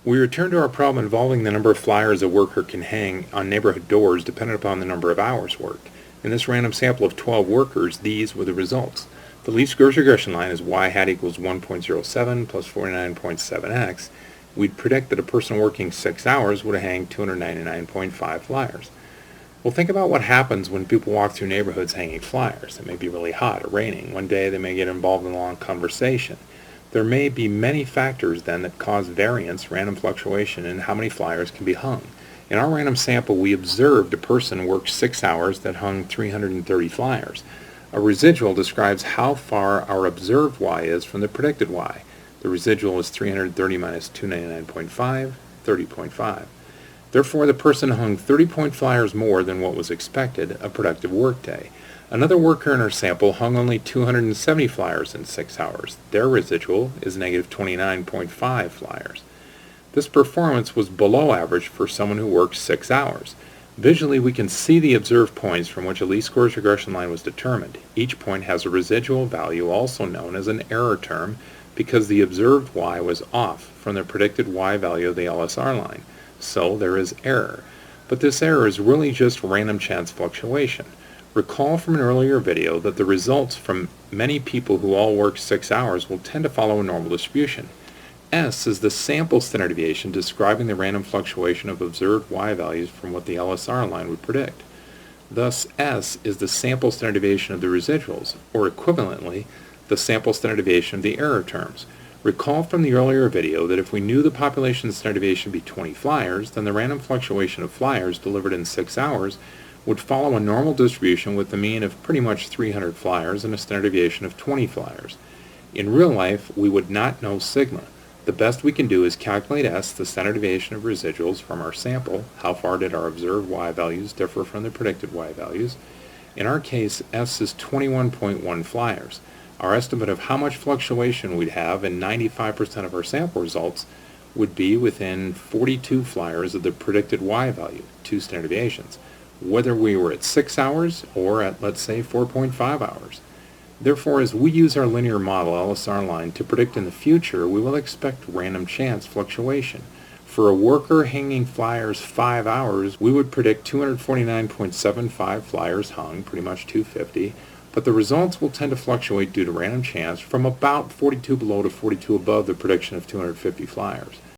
We return to our problem involving the number of flyers a worker can hang on neighborhood doors dependent upon the number of hours worked. In this random sample of 12 workers, these were the results. The least squares regression line is y hat equals 1.07 plus 49.7x. We'd predict that a person working 6 hours would hang 299.5 flyers. Well, think about what happens when people walk through neighborhoods hanging flyers. It may be really hot or raining. One day they may get involved in a long conversation. There may be many factors then that cause variance, random fluctuation, in how many flyers can be hung. In our random sample, we observed a person work 6 hours that hung 330 flyers. A residual describes how far our observed y is from the predicted y. The residual is 330 minus 299.5, 30.5. Therefore, the person hung 30 flyers more than what was expected, a productive workday. Another worker in our sample hung only 270 flyers in 6 hours. Their residual is negative 29.5 flyers. This performance was below average for someone who worked 6 hours. Visually, we can see the observed points from which a least squares regression line was determined. Each point has a residual value, also known as an error term, because the observed y was off from the predicted y value of the LSR line. So there is error. But this error is really just random chance fluctuation. Recall from an earlier video that the results from many people who all work 6 hours will tend to follow a normal distribution. S is the sample standard deviation describing the random fluctuation of observed y values from what the LSR line would predict. Thus, S is the sample standard deviation of the residuals, or equivalently, the sample standard deviation of the error terms. Recall from the earlier video that if we knew the population standard deviation to be 20 flyers, then the random fluctuation of flyers delivered in 6 hours would follow a normal distribution with a mean of pretty much 300 flyers and a standard deviation of 20 flyers. In real life, we would not know sigma. The best we can do is calculate S, the standard deviation of residuals, from our sample. How far did our observed y values differ from the predicted y values? In our case, S is 21.1 flyers. Our estimate of how much fluctuation we'd have in 95% of our sample results would be within 42 flyers of the predicted y value, 2 standard deviations, whether we were at 6 hours or at, let's say, 4.5 hours. Therefore, as we use our linear model LSR line to predict in the future, we will expect random chance fluctuation. For a worker hanging flyers 5 hours, we would predict 249.75 flyers hung, pretty much 250, but the results will tend to fluctuate due to random chance from about 42 below to 42 above the prediction of 250 flyers.